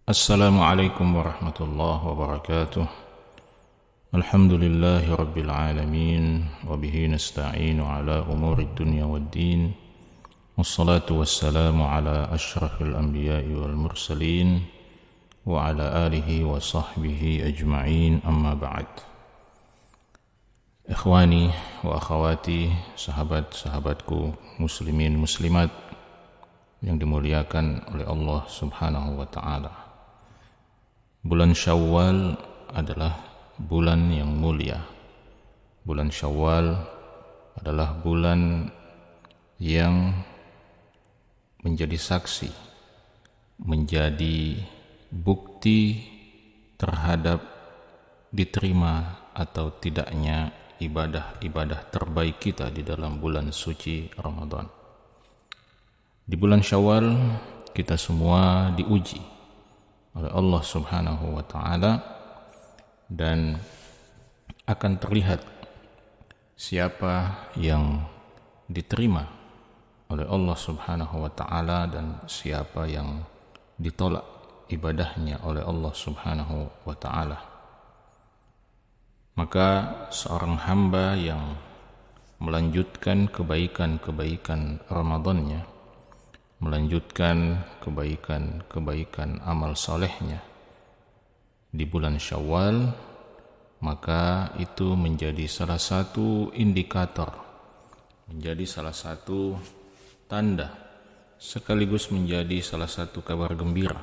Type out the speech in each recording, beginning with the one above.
Assalamualaikum warahmatullahi wabarakatuh. Alhamdulillahi rabbil alamin. Wabihi nasta'inu ala umuri dunya waddin. Wassalatu wassalamu ala ashrafil anbiya'i wal mursalin. Wa ala alihi wa sahbihi ajma'in, amma ba'd. Ikhwani wa akhawati, sahabat-sahabatku muslimin muslimat yang dimuliakan oleh Allah subhanahu wa ta'ala. Bulan Syawal adalah bulan yang mulia. Bulan Syawal adalah bulan yang menjadi saksi, menjadi bukti terhadap diterima atau tidaknya ibadah-ibadah terbaik kita di dalam bulan suci Ramadan. Di bulan Syawal kita semua diuji oleh Allah subhanahu wa ta'ala, dan akan terlihat siapa yang diterima oleh Allah subhanahu wa ta'ala dan siapa yang ditolak ibadahnya oleh Allah subhanahu wa ta'ala. Maka seorang hamba yang melanjutkan kebaikan-kebaikan Ramadannya, melanjutkan kebaikan-kebaikan amal solehnya di bulan Syawal, maka itu menjadi salah satu indikator, menjadi salah satu tanda, sekaligus menjadi salah satu kabar gembira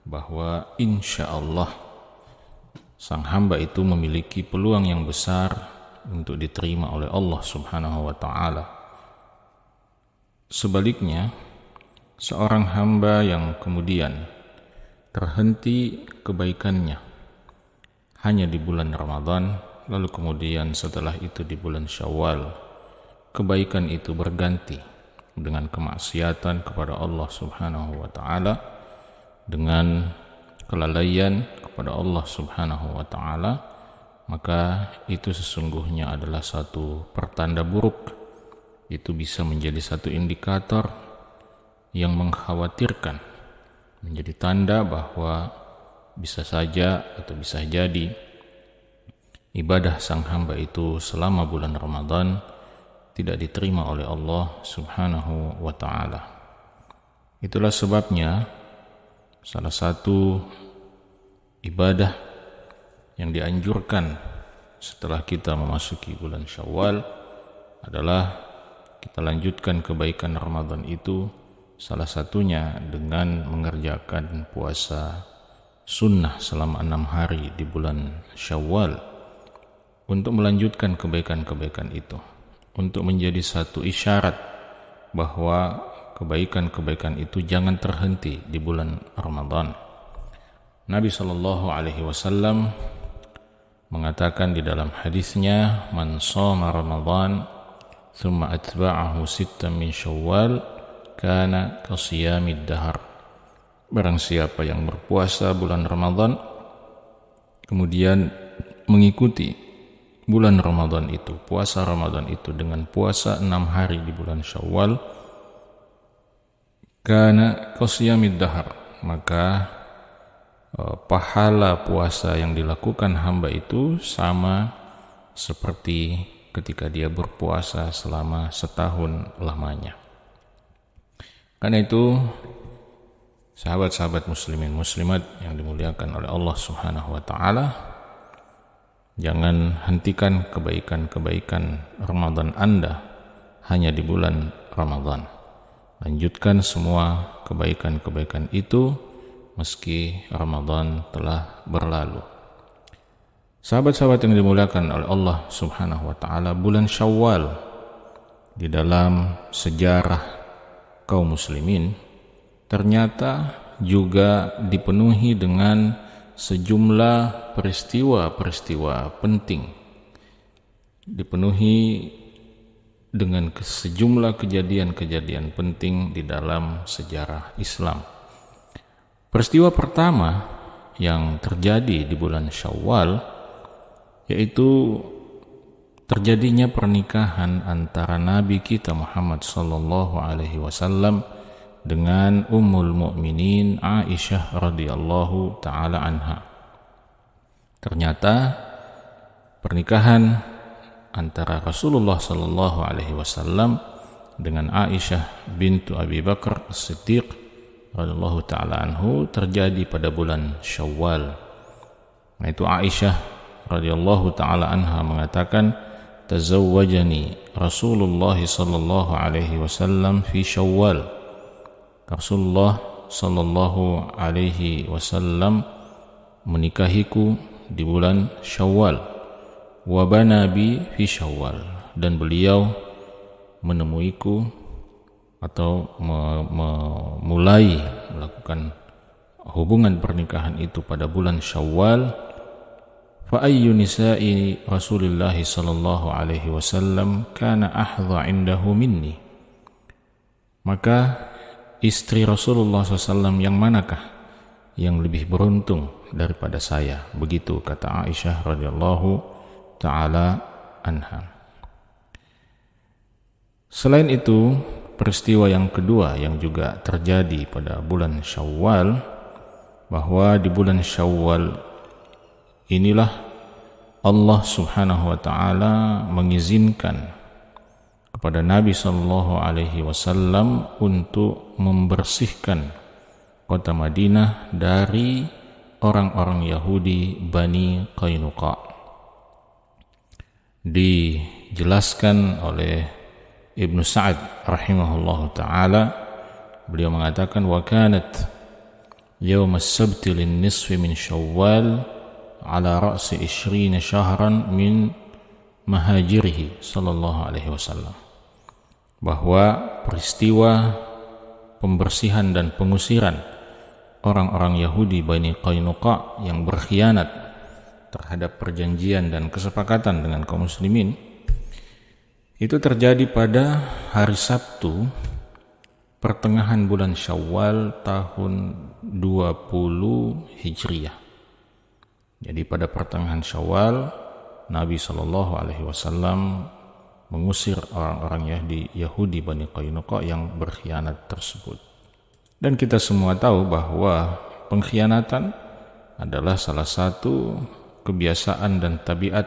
bahwa insya Allah sang hamba itu memiliki peluang yang besar untuk diterima oleh Allah subhanahu wa ta'ala. Sebaliknya, seorang hamba yang kemudian terhenti kebaikannya hanya di bulan Ramadan, lalu kemudian setelah itu di bulan Syawal kebaikan itu berganti dengan kemaksiatan kepada Allah subhanahu wa ta'ala, dengan kelalaian kepada Allah subhanahu wa ta'ala, maka itu sesungguhnya adalah satu pertanda buruk. Itu bisa menjadi satu indikator yang mengkhawatirkan, menjadi tanda bahwa bisa saja atau bisa jadi ibadah sang hamba itu selama bulan Ramadan tidak diterima oleh Allah subhanahu wa ta'ala. Itulah sebabnya salah satu ibadah yang dianjurkan setelah kita memasuki bulan Syawal adalah kita lanjutkan kebaikan Ramadan itu, salah satunya dengan mengerjakan puasa sunnah selama 6 hari di bulan Syawal, untuk melanjutkan kebaikan-kebaikan itu, untuk menjadi satu isyarat bahwa kebaikan-kebaikan itu jangan terhenti di bulan Ramadan. Nabi SAW mengatakan di dalam hadisnya, man shoma Ramadan thumma atba'ahu sittan min Syawal kana kasiyamid dahar. Barang siapa yang berpuasa bulan Ramadan kemudian mengikuti bulan Ramadan itu, puasa Ramadan itu dengan puasa 6 hari di bulan Syawal, kana kasiyamid dahar, maka pahala puasa yang dilakukan hamba itu sama seperti ketika dia berpuasa selama setahun lamanya. Karena itu, sahabat-sahabat muslimin muslimat yang dimuliakan oleh Allah subhanahu wa ta'ala, jangan hentikan kebaikan-kebaikan Ramadan Anda hanya di bulan Ramadan. Lanjutkan semua kebaikan-kebaikan itu meski Ramadan telah berlalu. Sahabat-sahabat yang dimuliakan oleh Allah subhanahu wa ta'ala, bulan Syawal di dalam sejarah kaum muslimin ternyata juga dipenuhi dengan sejumlah peristiwa-peristiwa penting, dipenuhi dengan sejumlah kejadian-kejadian penting di dalam sejarah Islam. Peristiwa pertama yang terjadi di bulan Syawal yaitu terjadinya pernikahan antara Nabi kita Muhammad sallallahu alaihi wasallam dengan Ummul Mukminin Aisyah radhiyallahu taala anha. Ternyata pernikahan antara Rasulullah sallallahu alaihi wasallam dengan Aisyah bintu Abi Bakar As-Siddiq radhiyallahu taala anhu terjadi pada bulan Syawal. Nah, itu Aisyah radhiyallahu taala anha mengatakan, tazawwajani Rasulullah sallallahu alaihi wasallam fi Syawal. Rasulullah sallallahu alaihi wasallam menikahiku di bulan Syawal. Wa bana bi fi Syawal, dan beliau menemuiku atau memulai melakukan hubungan pernikahan itu pada bulan Syawal. Fa ayyu nisa'i Rasulillah sallallahu alaihi wasallam kana ahdha indahu minni. Maka istri Rasulullah SAW yang manakah yang lebih beruntung daripada saya? Begitu kata Aisyah radhiyallahu ta'ala anha. Selain itu, peristiwa yang kedua yang juga terjadi pada bulan Syawal, bahwa di bulan Syawal inilah Allah Subhanahu wa taala mengizinkan kepada Nabi sallallahu alaihi wasallam untuk membersihkan kota Madinah dari orang-orang Yahudi Bani Qainuqa. Dijelaskan oleh Ibnu Sa'ad rahimahullahu taala, beliau mengatakan, wa kanat yawm as-sabt lin-nisfi min Syawal ala ra'si 20 syahran min mahajirihi sallallahu alaihi wasallam, bahwa peristiwa pembersihan dan pengusiran orang-orang Yahudi Bani Qainuqa yang berkhianat terhadap perjanjian dan kesepakatan dengan kaum muslimin itu terjadi pada hari Sabtu pertengahan bulan Syawal tahun 20 Hijriah. Jadi pada pertengahan Syawal Nabi SAW mengusir orang-orang Yahudi Bani Qainuqa yang berkhianat tersebut. Dan kita semua tahu bahwa pengkhianatan adalah salah satu kebiasaan dan tabiat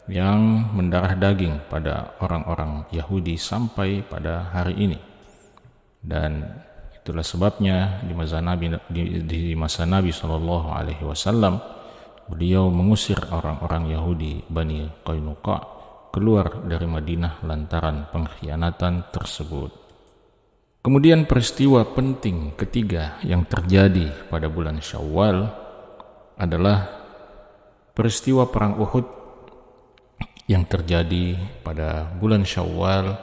yang mendarah daging pada orang-orang Yahudi sampai pada hari ini. Dan itulah sebabnya di masa Nabi SAW beliau mengusir orang-orang Yahudi Bani Qainuqa keluar dari Madinah lantaran pengkhianatan tersebut. Kemudian peristiwa penting ketiga yang terjadi pada bulan Syawal adalah peristiwa perang Uhud yang terjadi pada bulan Syawal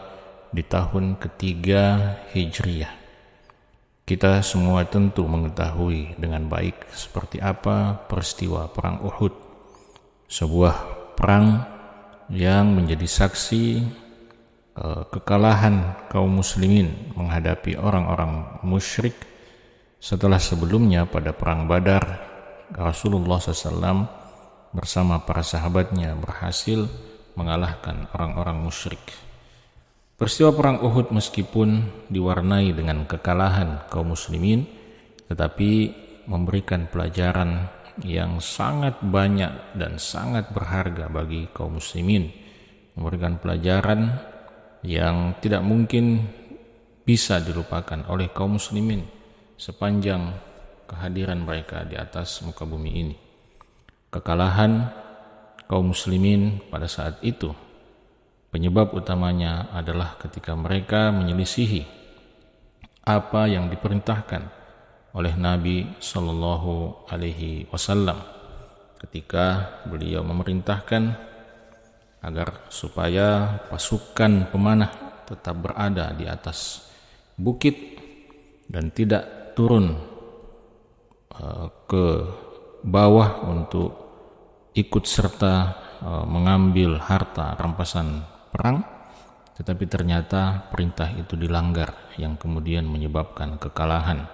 di tahun ketiga Hijriah. Kita semua tentu mengetahui dengan baik seperti apa peristiwa perang Uhud, sebuah perang yang menjadi saksi kekalahan kaum muslimin menghadapi orang-orang musyrik setelah sebelumnya pada perang Badar Rasulullah SAW bersama para sahabatnya berhasil mengalahkan orang-orang musyrik. Peristiwa perang Uhud meskipun diwarnai dengan kekalahan kaum muslimin, tetapi memberikan pelajaran yang sangat banyak dan sangat berharga bagi kaum muslimin, memberikan pelajaran yang tidak mungkin bisa dilupakan oleh kaum muslimin sepanjang kehadiran mereka di atas muka bumi ini. Kekalahan kaum muslimin pada saat itu penyebab utamanya adalah ketika mereka menyelisihi apa yang diperintahkan oleh Nabi sallallahu alaihi wasallam ketika beliau memerintahkan agar supaya pasukan pemanah tetap berada di atas bukit dan tidak turun ke bawah untuk ikut serta mengambil harta rampasan perang, tetapi ternyata perintah itu dilanggar yang kemudian menyebabkan kekalahan.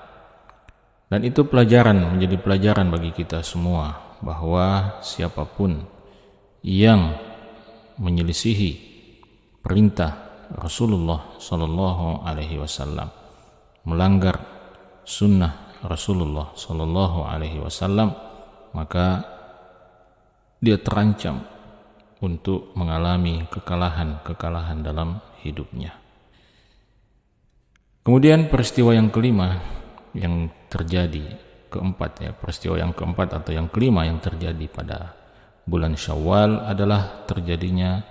Dan itu menjadi pelajaran bagi kita semua bahwa siapapun yang menyelisihi perintah Rasulullah sallallahu alaihi wasallam, melanggar sunnah Rasulullah Sallallahu Alaihi Wasallam, maka dia terancam untuk mengalami kekalahan dalam hidupnya. Kemudian peristiwa yang kelima yang terjadi, peristiwa yang keempat atau yang kelima yang terjadi pada bulan Syawal adalah terjadinya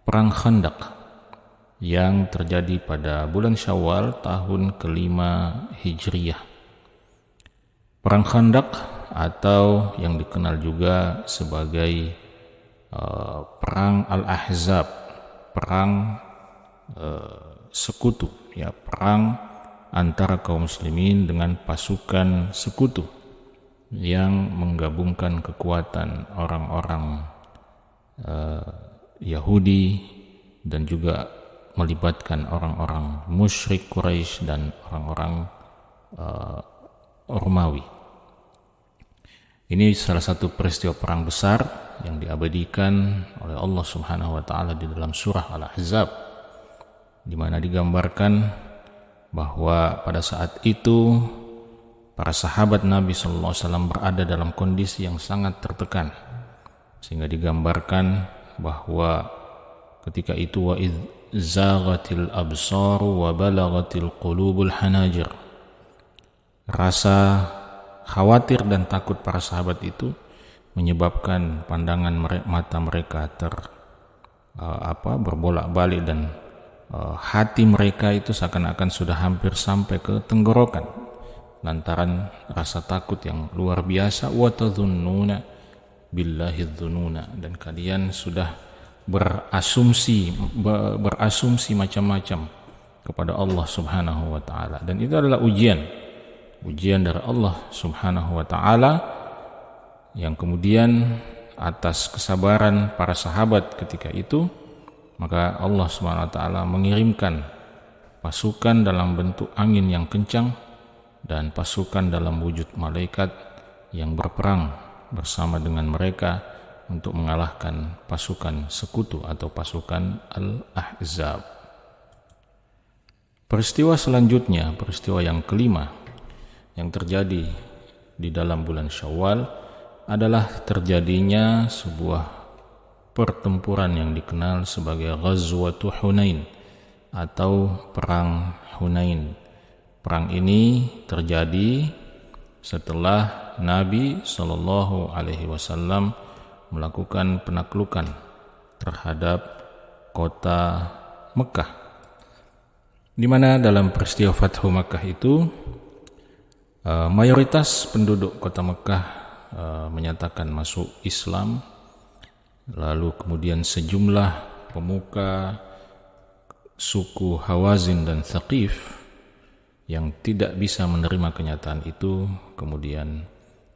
Perang Khandaq yang terjadi pada bulan Syawal tahun kelima Hijriyah. Perang Khandaq atau yang dikenal juga sebagai Perang Al-Ahzab, perang sekutu, ya, perang antara kaum muslimin dengan pasukan sekutu yang menggabungkan kekuatan orang-orang Yahudi dan juga melibatkan orang-orang musyrik Quraisy dan orang-orang Romawi. Ini salah satu peristiwa perang besar yang diabadikan oleh Allah Subhanahu wa taala di dalam surah Al-Ahzab, di mana digambarkan bahwa pada saat itu para sahabat Nabi sallallahu alaihi wasallam berada dalam kondisi yang sangat tertekan, sehingga digambarkan bahwa ketika itu wa idz zaghatil absaru wa balaghatil qulubul hanajir. Rasa khawatir dan takut para sahabat itu menyebabkan pandangan mata mereka berbolak-balik dan hati mereka itu seakan-akan sudah hampir sampai ke tenggorokan lantaran rasa takut yang luar biasa. Wa tadhunnuna billahi dzununa, dan kalian sudah berasumsi macam-macam kepada Allah Subhanahu wa taala, dan itu adalah ujian dari Allah Subhanahu wa taala, yang kemudian atas kesabaran para sahabat ketika itu, maka Allah Subhanahu wa taala mengirimkan pasukan dalam bentuk angin yang kencang dan pasukan dalam wujud malaikat yang berperang bersama dengan mereka untuk mengalahkan pasukan sekutu atau pasukan Al-Ahzab. Peristiwa selanjutnya, peristiwa yang kelima yang terjadi di dalam bulan Syawal adalah terjadinya sebuah pertempuran yang dikenal sebagai Ghazwatu Hunain atau Perang Hunain. Perang ini terjadi setelah Nabi Shallallahu Alaihi Wasallam melakukan penaklukan terhadap kota Mekah, di mana dalam peristiwa Fathu Makkah itu mayoritas penduduk kota Mekah menyatakan masuk Islam, lalu kemudian sejumlah pemuka suku Hawazin dan Thaqif yang tidak bisa menerima kenyataan itu kemudian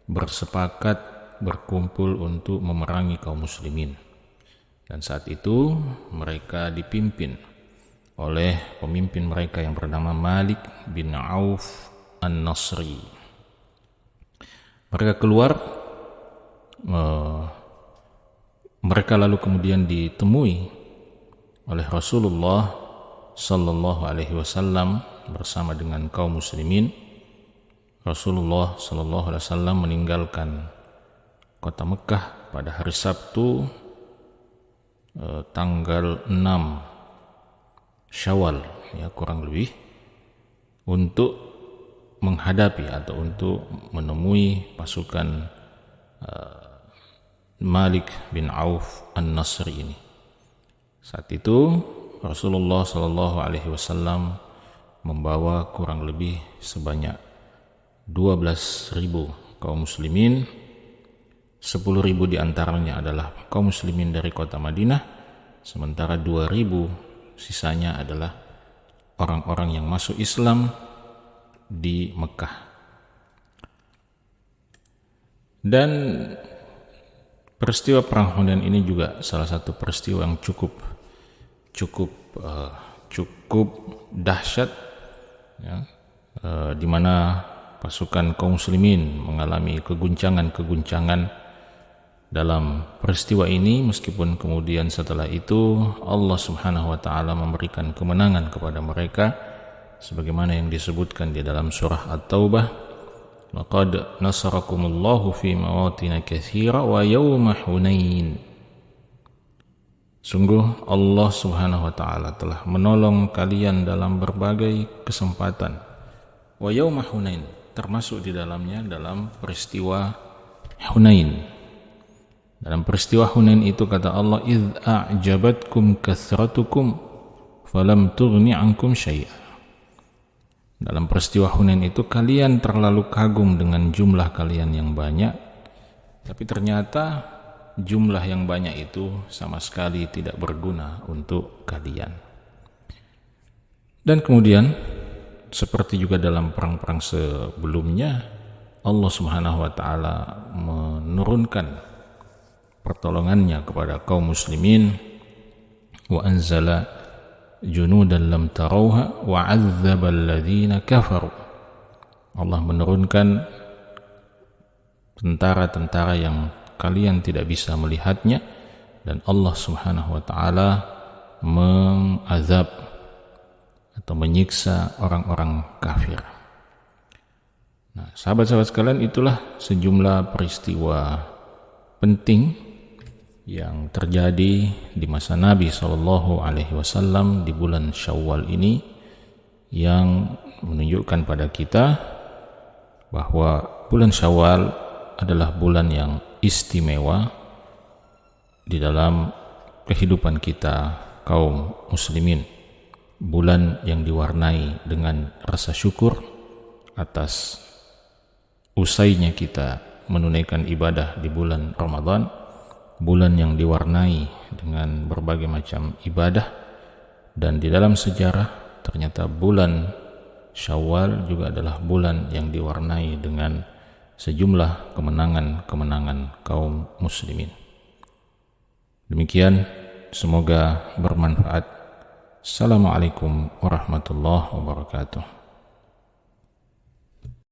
bersepakat berkumpul untuk memerangi kaum muslimin. Dan saat itu mereka dipimpin oleh pemimpin mereka yang bernama Malik bin Auf An-Nasri. Mereka keluar, mereka lalu kemudian ditemui oleh Rasulullah Sallallahu Alaihi Wasallam bersama dengan kaum muslimin. Rasulullah Sallallahu Alaihi Wasallam meninggalkan kota Mekah pada hari Sabtu tanggal 6 Syawal, ya kurang lebih, untuk menghadapi atau untuk menemui pasukan Malik bin Auf An-Nasri ini. Saat itu Rasulullah Shallallahu Alaihi Wasallam membawa kurang lebih sebanyak 12.000 kaum muslimin. 10.000 diantaranya adalah kaum muslimin dari kota Madinah, sementara 2.000 sisanya adalah orang-orang yang masuk Islam di Mekah. Dan peristiwa Perang Hunain ini juga salah satu peristiwa yang cukup dahsyat, ya, di mana pasukan kaum muslimin mengalami keguncangan dalam peristiwa ini, meskipun kemudian setelah itu Allah Subhanahu wa taala memberikan kemenangan kepada mereka sebagaimana yang disebutkan di dalam surah At-Taubah, laqad nasarakumullahu fi mawatin katsira wa yawma Hunain. Sungguh Allah Subhanahu wa taala telah menolong kalian dalam berbagai kesempatan. Wa yawma Hunain, termasuk di dalamnya dalam peristiwa Hunain. Dalam peristiwa Hunain itu kata Allah, idz a'jabatkum kathratukum falam tughni ankum syai'a. Dalam peristiwa Hunain itu kalian terlalu kagum dengan jumlah kalian yang banyak, tapi ternyata jumlah yang banyak itu sama sekali tidak berguna untuk kalian. Dan kemudian seperti juga dalam perang-perang sebelumnya, Allah Subhanahu wa taala menurunkan pertolongannya kepada kaum muslimin, wa anzala junudan lam tarauha wa 'adzaba alladhina kafaru. Allah menurunkan tentara-tentara yang kalian tidak bisa melihatnya, dan Allah Subhanahu wa taala mengazab atau menyiksa orang-orang kafir. Nah, sahabat-sahabat sekalian, itulah sejumlah peristiwa penting yang terjadi di masa Nabi SAW di bulan Syawal ini, yang menunjukkan pada kita bahwa bulan Syawal adalah bulan yang istimewa di dalam kehidupan kita kaum muslimin. Bulan yang diwarnai dengan rasa syukur atas usainya kita menunaikan ibadah di bulan Ramadan, bulan yang diwarnai dengan berbagai macam ibadah. Dan di dalam sejarah ternyata bulan Syawal juga adalah bulan yang diwarnai dengan sejumlah kemenangan-kemenangan kaum muslimin. Demikian, semoga bermanfaat. Assalamualaikum warahmatullahi wabarakatuh.